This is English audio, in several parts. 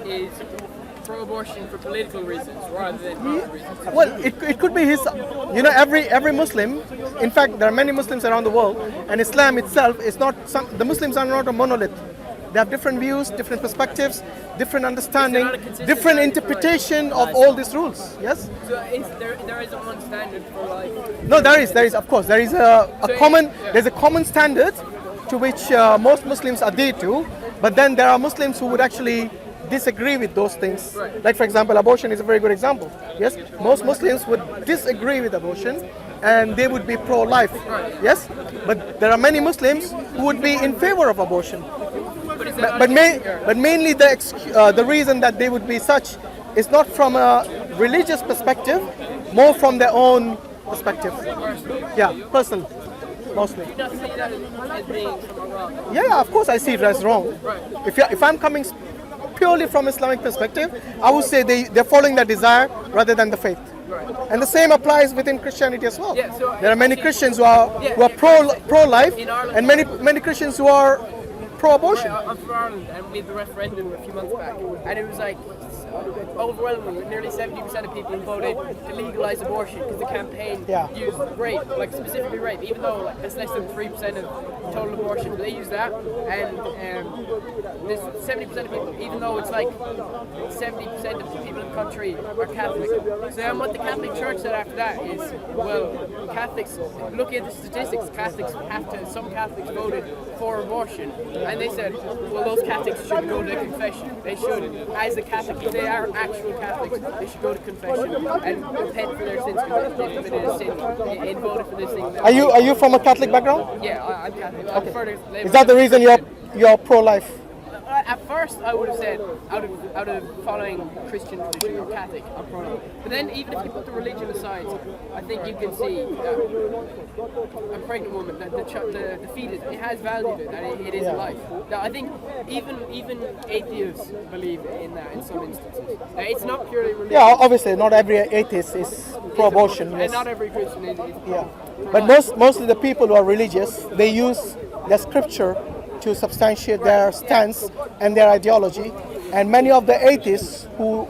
is pro-abortion for political reasons rather than health reasons. Well, it could be his. Every Muslim. In fact, there are many Muslims around the world, and Islam itself is not. The Muslims are not a monolith. They have different views, different perspectives, different understanding, different interpretation of all these rules. Yes. So there isn't one standard for life? No, there is. Of course, there is There's a common standard to which most Muslims adhere to. But then there are Muslims who would actually disagree with those things. Right. Like, for example, abortion is a very good example. Yes, most Muslims would disagree with abortion, and they would be pro-life. Right. Yes, but there are many Muslims who would be in favor of abortion. But mainly the reason that they would be such is not from a religious perspective, more from their own perspective. Yeah, personal, mostly. You don't see that as being wrong? Yeah, of course I see it as wrong. Right. If I'm coming purely from Islamic perspective, I would say they're following their desire rather than the faith. Right. And the same applies within Christianity as well. Yeah, so there are many Christians who are pro-life, and many Christians who are pro-abortion. I'm from Ireland, and we had the referendum a few months back, and it was like overwhelmingly, nearly 70% of people voted to legalise abortion because the campaign used rape, like specifically rape, even though like that's less than 3% of total abortion. They use that, and there's 70% of people, even though it's like 70% of the people in the country are Catholic. So then what the Catholic Church said after that is, well, Catholics, looking at the statistics, some Catholics voted for abortion, and they said, well, those Catholics should go to confession. They should, as a Catholic, if they are actual Catholics, they should go to confession and repent for their sins because they committed a sin and voted for this thing. Are you from a Catholic background? Yeah, I'm Catholic. Okay. Is that the reason you're pro-life? At first, I would have said, out of following Christian tradition or Catholic, I'm pro-life. But then, even if you put the religion aside, I think you can see that a pregnant woman, that the fetus, it has value to it, that it is life. Now, I think even atheists believe in that in some instances. Now, it's not purely religious. Yeah, obviously, not every atheist is pro-abortion. And not every Christian is yeah, but mostly the people who are religious, they use the scripture to substantiate their stance and their ideology, and many of the atheists who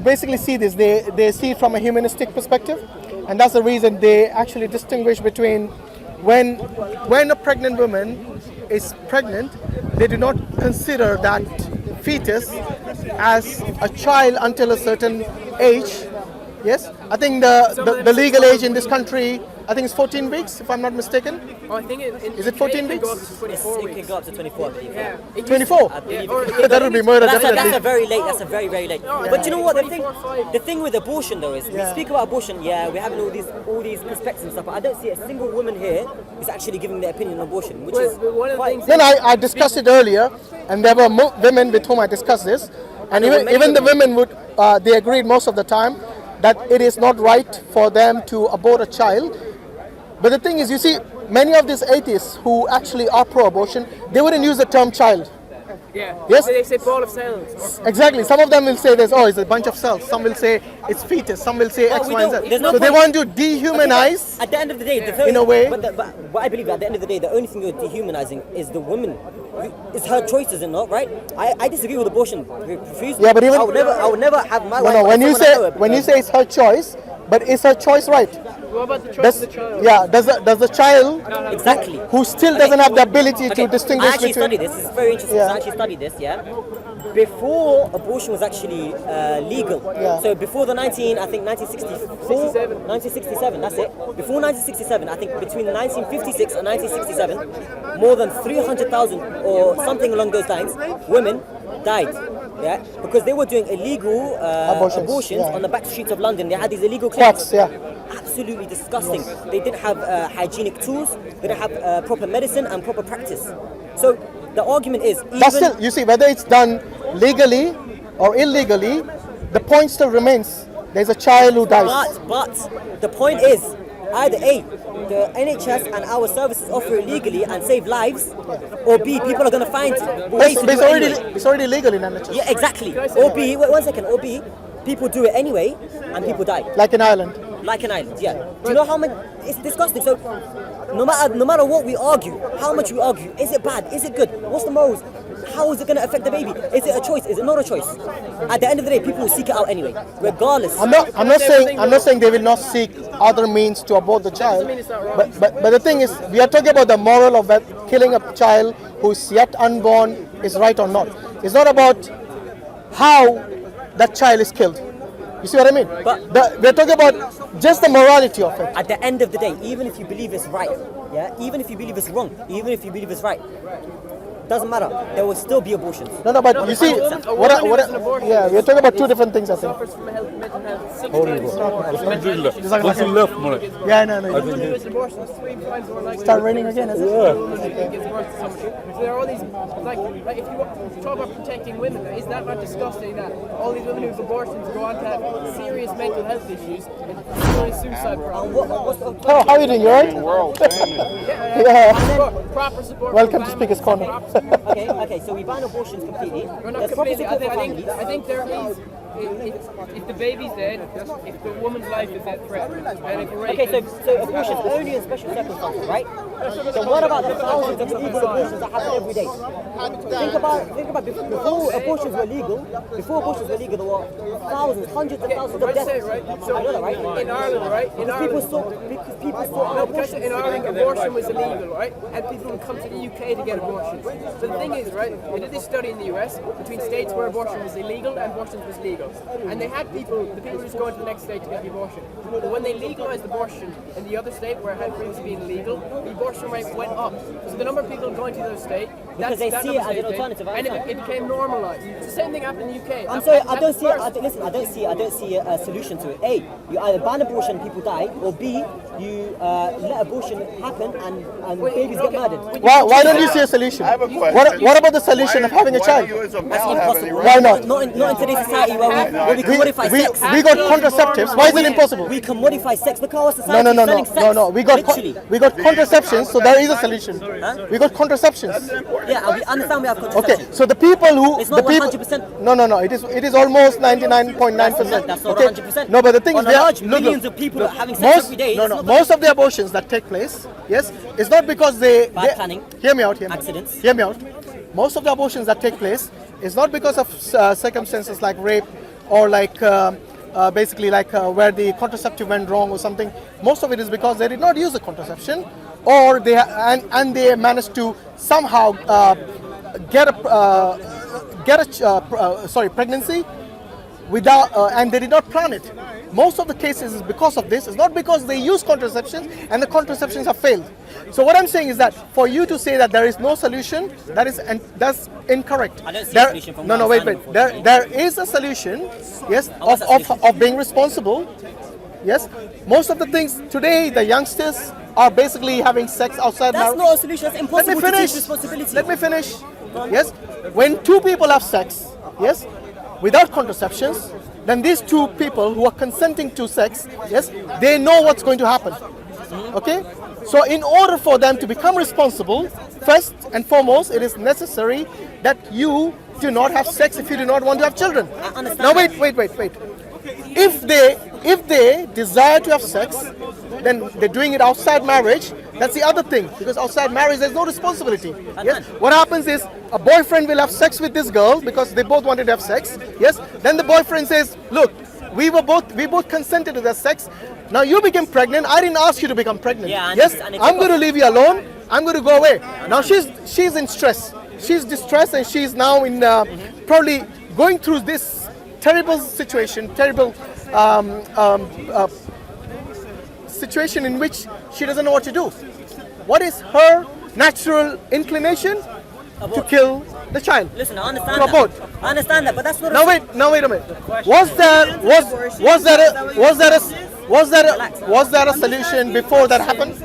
basically see this, they see it from a humanistic perspective, and that's the reason they actually distinguish between when a pregnant woman is pregnant, they do not consider that fetus as a child until a certain age. Yes, I think the legal age in this country, I think it's 14 weeks, if I'm not mistaken. Oh, I think is it 14 weeks? It can go up to 24, I believe. Yeah. 24? That would be murder, definitely. That's a very late. That's a very, very late. But you know what? The thing with abortion though is we speak about abortion. Yeah, we're having all these perspectives and stuff. But I don't see a single woman here who's actually giving their opinion on abortion, which is one of the things. Then I discussed it earlier, and there were women with whom I discussed this, and even the women would they agreed most of the time that it is not right for them to abort a child. But the thing is, you see, many of these atheists who actually are pro-abortion, they wouldn't use the term child. Yeah. Yes? They say ball of cells. Exactly. Some of them will say this, it's a bunch of cells. Some will say it's fetus. Some will say X, Y, and Z. So they want to dehumanize. At the end of the day, in a way. But I believe at the end of the day, the only thing you're dehumanizing is the woman. It's her choice, is it not? Right? I disagree with abortion. Yeah, but even I would never have my wife. No. When you say it's her choice, but is her choice right? What about the choice of the child? Yeah, does the child exactly who still doesn't have the ability to distinguish between... I actually studied this. It's very interesting. I actually studied this. Yeah. Before abortion was actually legal. Yeah. So before the 1967, that's it. Before 1967, I think between 1956 and 1967, more than 300,000 or something along those lines, women died. Yeah, because they were doing illegal abortions on the back streets of London. They had these illegal clinics. Absolutely disgusting. They didn't have hygienic tools. They didn't have proper medicine and proper practice. So the argument is, but still, you see, whether it's done legally or illegally, the point still remains. There's a child who dies. But the point is, either A, the NHS and our services offer it legally and save lives, or B, people are going to find ways to do it anyway. It's already legal in NHS. Yeah, exactly. Or B, wait 1 second, or B, people do it anyway and people die. Like in Ireland. Like in Ireland, yeah. Do you know how many? It's disgusting. So, no matter what we argue, how much we argue, is it bad? Is it good? What's the morals? how is it going to affect the baby? Is it a choice? Is it not a choice? At the end of the day, people will seek it out anyway, regardless. I'm not saying they will not seek other means to abort the child. But the thing is, we are talking about the moral of that killing a child who is yet unborn is right or not. It's not about how that child is killed. You see what I mean? But we're talking about just the morality of it. At the end of the day, even if you believe it's right, yeah, even if you believe it's wrong, even if you believe it's right, doesn't matter. There will still be abortions. No, but you see, yeah, we're talking about two different things, I think. Suffers from mental health. Yeah, no. Start raining again, is it? So there are all these, like if you talk about protecting women, is that not disgusting that all these women who have abortions go on to have serious mental health issues and serious suicide problems? How are you doing? You alright? Yeah. Proper support. Welcome to Speaker's Corner. Okay, so we ban abortions completely. Well, not completely. I think there is. If the baby's dead, if the woman's life is at threat, and if rape. Okay, so abortions only in special circumstances, right? So what about the thousands of illegal abortions that happen every day? Think about before abortions were legal. Before abortions were legal, there were thousands, hundreds of thousands of deaths. Right? So I know that, right? In Ireland, right? Because people sought because in Ireland abortion was illegal, right? And people would come to the UK to get abortions. So the thing is, right? They did this study in the US between states where abortion was illegal and abortion was legal. And they had the people just going to the next state to get the abortion. But when they legalized abortion in the other state where it had previously been illegal, the abortion rate went up. So the number of people going to those states, because they see it as an alternative, and it became normalized. It's the same thing happened in the UK. I'm sorry, I don't see a solution to it. A, you either ban abortion and people die, or B, you let abortion happen and babies get murdered. Why don't you see a solution? What about the solution of having a child? That's impossible. Why not? Not in today's society where we can modify sex. We got contraceptives. Why is it impossible? We can modify sex. Look how our society is selling sex. No. We got contraceptions, so there is a solution. Huh? We got contraceptions. Yeah, we understand we have contraception. Okay, so the people who It's not 100%. No. It is almost 99.9%. That's not okay? 100%. No, but the thing On is, a large millions of people that are having sex every day. Most of the abortions that take place, yes, it's not because Bad planning. Hear me out. Accidents. Hear me out. Most of the abortions that take place is not because of circumstances like rape or like basically like where the contraceptive went wrong or something. Most of it is because they did not use the contraception, or they they managed to somehow get a pregnancy without and they did not plan it. Most of the cases is because of this. It's not because they use contraceptions and the contraceptions have failed. So what I'm saying is that for you to say that there is no solution, that's incorrect. I don't see a solution from wait. There is a solution, yes, of being responsible. Yes, most of the things today, the youngsters are basically having sex outside marriage. That's not a solution. That's impossible to take responsibility. Let me finish. Yes, when two people have sex, yes, without contraceptions, then these two people who are consenting to sex, yes, they know what's going to happen. Okay? So in order for them to become responsible, first and foremost, it is necessary that you do not have sex if you do not want to have children. Now wait. If they desire to have sex, then they're doing it outside marriage. That's the other thing, because outside marriage there's no responsibility. Yes. What happens is a boyfriend will have sex with this girl because they both wanted to have sex. Yes. Then the boyfriend says, "Look, we both consented to that sex. Now you became pregnant. I didn't ask you to become pregnant. Yeah, yes. I'm going to leave you alone. I'm going to go away." Now she's in stress. She's distressed, and she's now in probably going through this terrible situation, situation in which she doesn't know what to do. What is her natural inclination? To kill the child. Listen, I understand to abort. that. I understand that, but that's not. Now wait a minute. Was there a solution before that happened?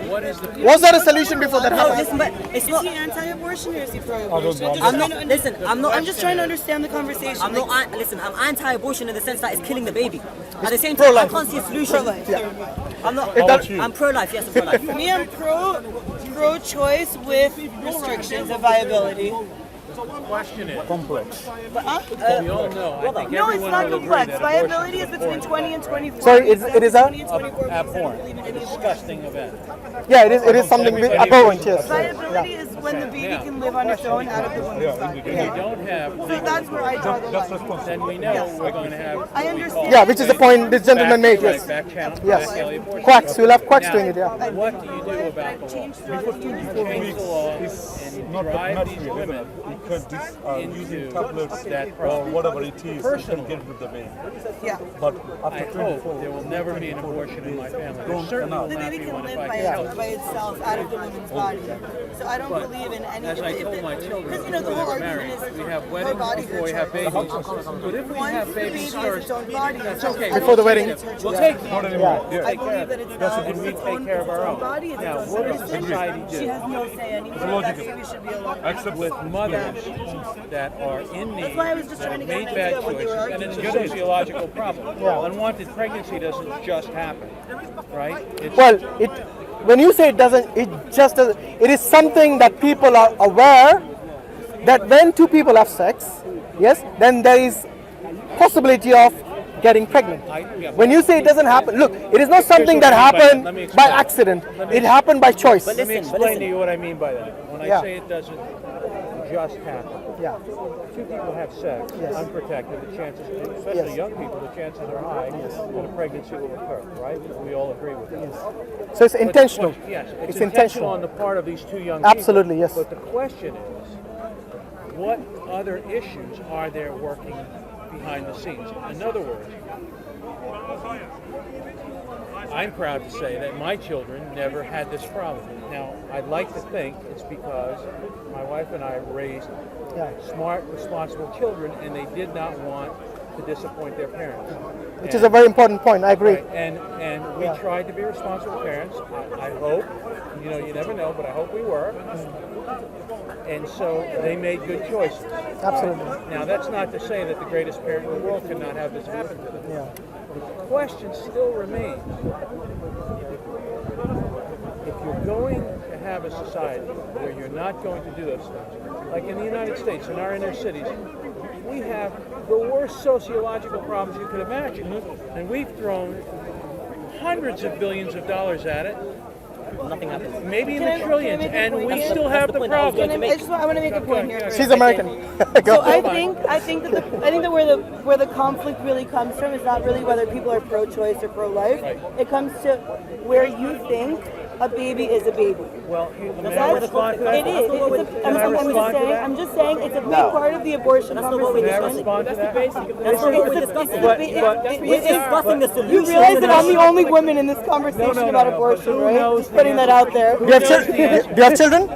Was there a solution before that happened? Listen, but it's not. Is he anti-abortion or is he pro-abortion? I'm just trying to understand the conversation. I'm anti-abortion in the sense that it's killing the baby. At the same time, I can't see a solution. Pro-life. Yeah. I'm pro-life. Yes, I'm pro-life. Me, I'm pro-choice with restrictions of viability. Question it. Complex. We all know. I think no, it's not complex. Viability is between 20 and 24. Sorry, it is a abhorrent, disgusting event. Yeah, it is something abhorrent. Yes. Viability is when the baby can live on its own out of the woman's body. If we don't have So that's where I draw the line. then we know we're going to have. I understand. Yeah, which is the point this gentleman made. Yes. Back channel. Yes. back alley abortion. Quacks. We'll have quacks Now, doing it. Yeah. What do you do about the law? Change the Change the law and drive these women because this using into tablets that or whatever it is, you personal. can get with the baby. Yeah. But I after hope 24, there will never be an abortion in my family. There Don't certainly will The not baby be can one if live I by, can help. by itself out of the woman's body. So I don't But believe in any. as I told my children because you know the whole before we argument married, is we have her weddings body, before her we have choice. babies. But if we Once have the babies baby has first, its own body, that's I okay. don't Before the think wedding. it's her We'll choice. take care of it. I believe that it's not. And we its take own- care of our its own. body, it's Now, its what own does decision. society She do has no say anymore. That baby should be allowed. with mothers that are in need, That's why I was just that trying have to get made an bad idea of what they were choices, and it's a arguing. sociological problem. Unwanted pregnancy doesn't just happen, right? It's, Well, when you say it doesn't, it just doesn't. It is something that people are aware that when two people have sex, yes, then there is possibility of getting pregnant. When you say it doesn't happen, look, it is not something that happened by accident. It happened by choice. let me explain to you what I mean by that. When I Yeah. say it doesn't just happen, Yeah. two people have sex, unprotected, the chances, especially Yes. young people, the chances are high that a pregnancy will occur, right? We all agree with that. So it's But the intentional. question- Yes, It's it's intentional on intentional. the part of these two young Absolutely, people. yes. But the question is, what other issues are there working behind the scenes? In other words, I'm proud to say that my children never had this problem. Now, I'd like to think it's because my wife and I raised smart, responsible children, and they did not want to disappoint their parents. Which is a very important point. I agree. Right, and we tried to be responsible parents. I hope, you never know, but I hope we were. And so they made good choices. Absolutely. Now, that's not to say that the greatest parent in the world could not have this happen to them. Yeah. The question still remains. If you're going to have a society where you're not going to do those things, like in the United States, in our inner cities, we have the worst sociological problems you could imagine. And we've thrown hundreds of billions of dollars at it, Nothing happens. maybe in Can I- the can I trillions, make a and point? we That's still the have the point I was problem. going to I want to make a point here. She's American. Go. So I think that where the conflict really comes from is not really whether people are pro-choice or pro-life. It comes to where you think a baby is a baby. Well, may I That's, respond to that? it is. I'm just saying it's a big part of the abortion That's not what we're May I conversation. respond to that? That's not what we're discussing. We're discussing the You solution. realize that I'm the only woman in this conversation about abortion, right? Just putting that out there. Do you have children?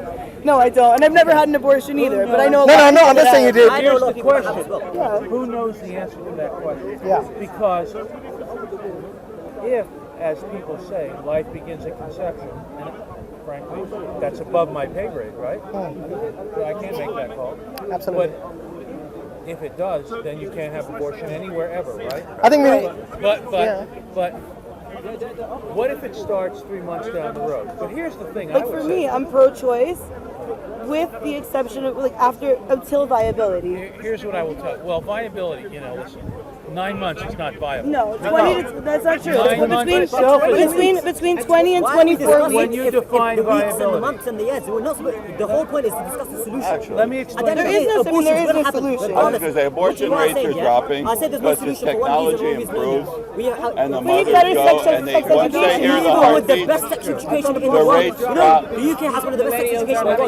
No, I don't, and I've never had an abortion either. But I know. No, I'm just saying you did. I know a Here's lot the of people that have as question. well. Who knows the answer to that question? Yeah. Because if, as people say, life begins at conception, and frankly, that's above my pay grade, right? So I can't make that call. Absolutely. But if it does, then you can't have abortion anywhere ever, right? I think But what if it starts 3 months down the road? But here's the thing. Like for me, I'm pro-choice, with the exception of until viability. Here's what I will tell you. Well, viability, listen, 9 months is not viable. No, 20. That's not true. Nine months. Between 20 and Why are we 24 discussing When weeks. you define the weeks and the viability. months and the years? We're not supposed, the whole point is to discuss the solution. Let me At the explain. end of the There is day, no- abortion's there is gonna no happen solution. regardless. I was gonna say, abortion What you are rates saying, are yeah? dropping I said there's no because solution as for one reason technology or reason improves another. and the We need mothers better go sex and they education. once they hear the Even with the heartbeat, best sex education in the the world, rates drop. the UK has one of the best sex education in the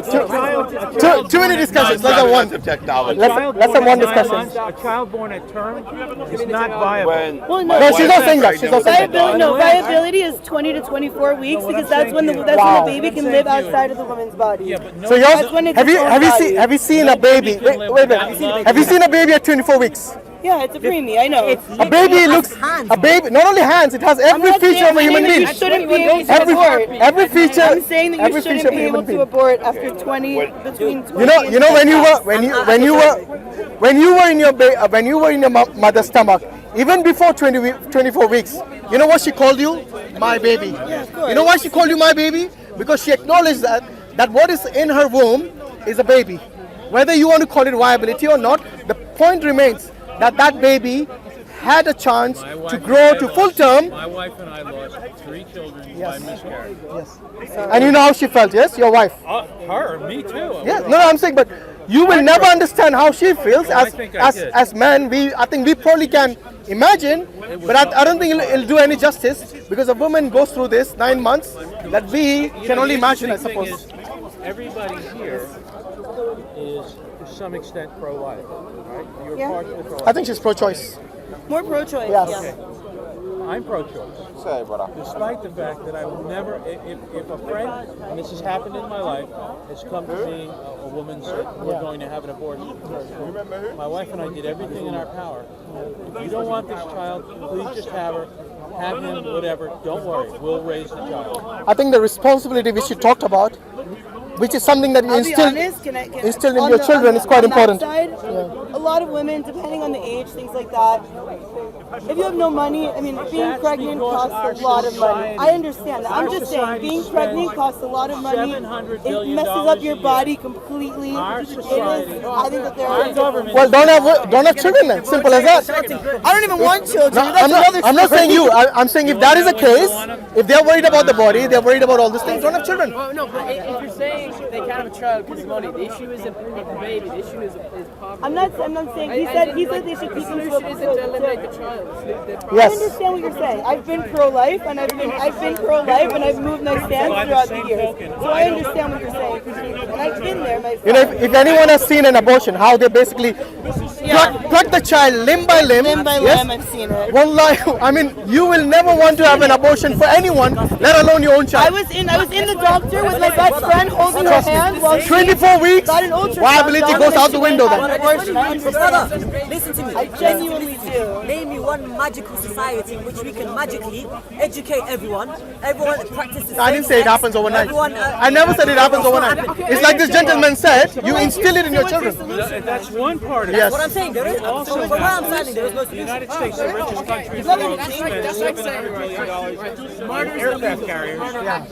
world. Too many discussions. Let's have one. of technology. Let's have one discussion. A child born at term is not viable. When Well, my no, she's wife not got saying that. She's pregnant not saying with my that. daughter, viability is 20 to 24 weeks because that's when the baby can live outside of the woman's body. Yeah, but no, So That's when it's its own body. have you seen a baby? Wait a minute. Have you seen a baby at 24 weeks? Yeah, it's a preemie. I know. A baby looks a baby. Not only hands, it has every feature of a human being. You shouldn't be able to Every abort. every feature. I'm saying that you every feature shouldn't of a be able human to being. abort after 20 between 20 You know when you were in your mother's stomach, even before 24 weeks, you know what she called you? My baby. You know why she called you my baby? Because she acknowledged that what is in her womb is a baby. Whether you want to call it viability or not, the point remains that baby had a chance to grow to full term. My wife and I lost 3 children by miscarriage. Yes. And you know how she felt, yes? Your wife. Her, me too. Yeah, no, I'm saying, but you will never understand how she feels. As men, I think we probably can imagine, but I don't think it'll do any justice, because a woman goes through this 9 months that we can only imagine, I suppose. Everybody here is to some extent pro-life, right? You're Yeah. partially pro-life. I think she's pro-choice. More pro-choice. Yes. Yeah. I'm pro-choice. Say, brother. Despite the fact that I will never, if a friend, and this has happened in my life, has come to me, a woman said, we're going to have an abortion. My wife and I did everything in our power. If you don't want this child, please just have her, have him, whatever. Don't worry, we'll raise the child. I think the responsibility which you talked about, which is something that you I'll be instill honest, in on your the- children is quite on that important. side, a lot of women, depending on the age, things like that, if you have no money, I mean, being That's pregnant because costs a lot of money. society- I understand that. I'm our just saying, society being spends pregnant costs a lot of money. $700 It billion messes up your a year. body completely. Our It is, society- I think that there Our are government- Well, don't have children then. Simple as that. I don't even want children. No, That's another I'm not story. saying you. I'm saying if that is the case, if they're worried about the body, they're worried about all these things, don't have children. Well, no, but if you're saying they can't have a child because of money, the issue isn't the baby. The issue is poverty. I'm not saying. He said they should The keep them solution isn't to eliminate the child. I Yes. understand what you're saying. I've been pro-life and I've been pro-life and I've moved my stance throughout the years. So I understand what you're saying. And I've been there myself. You know, if anyone has seen an abortion, how they basically pluck the child limb by limb. Limb by Yes? limb, I've seen it. Wallahi, I mean, you will never want to have an abortion for anyone, let alone your own I child. was in the doctor with my best friend holding her Trust me. hand while she 24 weeks, got an ultrasound viability done goes and out she the went window and then. had an abortion. I understand. Brother, listen to me. I genuinely do. Name me one magical society in which we can magically educate everyone. Everyone practices. I didn't say it happens overnight. Everyone, I never said it happens overnight. It's like this gentleman said, you instill it in your children. That's one part of it. Yes. What I'm saying, there is. Also, So from where I'm standing, there is no the solution. United States, the richest country in the world, spends $700 billion on aircraft carriers.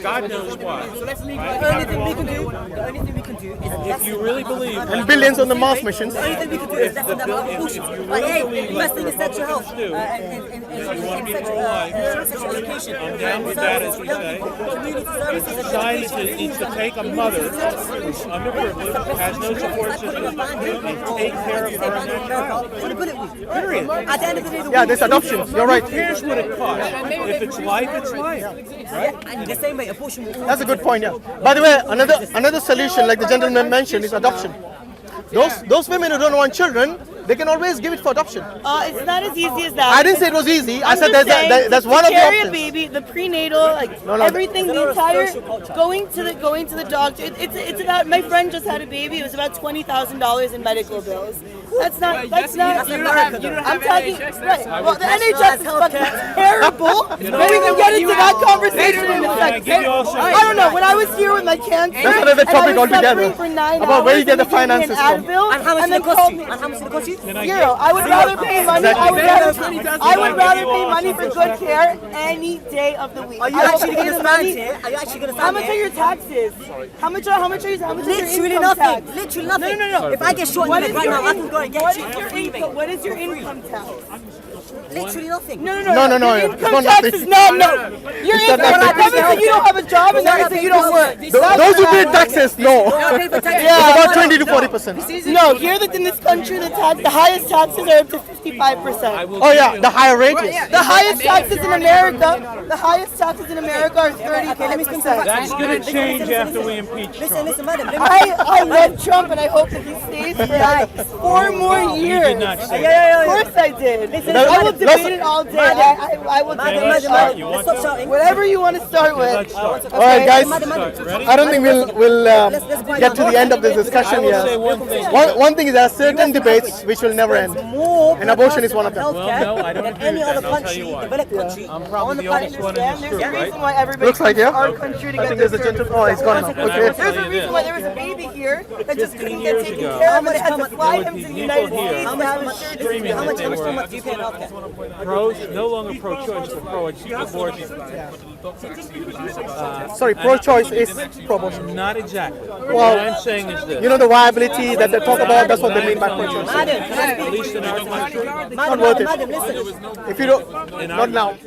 God knows why. The only thing we can do is If you really believe And billions on the Mars missions. The only thing we can do is lessen the amount of abortions. Like, hey, the best thing is sexual health and sexual education. down with that, as we say. Community services. Society needs to take a mother who's underprivileged, has no support system, and take care of her. Period. At the end of the day, Yeah, there's adoption. You're right. Here's what it costs. If it's life, it's life. and the same way, abortion will That's a good point, yeah. By the way, another solution, like the gentleman mentioned, is adoption. Those women who don't want children, they can always give it for adoption. It's not as easy as that. I didn't say it was easy. I I'm said just saying, that's to one of the carry a options. baby, the prenatal, like No. everything, the entire going to the doctor. It's about. My friend just had a baby. It was about $20,000 in medical bills. That's not. You don't have I'm talking. NHS, Right. so Well, the NHS is fucking terrible. Maybe we can get into that conversation in a second. I don't know. When I was here with my cancer, That's another and topic I was altogether. suffering for 9 About where you hours, get the and they gave me finances an from. Advil, And how much and did then it cost called you? me. And how much did it cost you? Zero. I would rather pay money. I would rather pay money for good care any day of the week. Are you I will actually pay going to the stand money. here? Are you actually going to How stand much are here? your taxes? How much are your Literally income nothing. tax? Literally nothing. No. If I get shot in What the is leg right your now, I can go and get what you is for your free, income? mate. What is your income tax? Literally nothing. No. No, Your it's income not tax nothing. is no. Your It's not income nothing. tax means you don't have a job and that means that you don't work. Those who pay taxes, no. I pay for taxes. It's about 20 to 40%. No, here in this country, the highest taxes are up to 55%. Oh yeah, the higher rates. The highest taxes in America, are 30%. That's going to change after we impeach Trump. Listen, madam. I love Trump and I hope that he stays for like 4 more years. did not say Of course I did. I will debate it all day. I will debate it all day. Let's stop shouting. Whatever you want to start with. All right, guys. Ready? I don't think we'll get to the end of this discussion I will say here. one thing. One thing is there are certain debates which will never end. And abortion is one of them. Healthcare Well, no, I don't than agree any with other that, and I'll tell country, you why. developed country. I'm on probably the the planet. oldest one in this There's group, a right? reason why everybody Looks like, yeah. our country to I get think there's a their gentleman. Oh, he's gone now. And I will Okay. tell There's a you reason this. why there was a baby here that just couldn't get taken ago, care of and they had to fly him to the United here States, how much do you pay in healthcare? no longer pro-choice, but pro-abortion. Sorry, pro-choice is pro-abortion. Not exactly. Well, What I'm saying is this. You know the viability that they talk about, that's what they mean by pro-choice. Madam, can I At least in our country. Madam, worth it. madam, listen. If you don't, not now.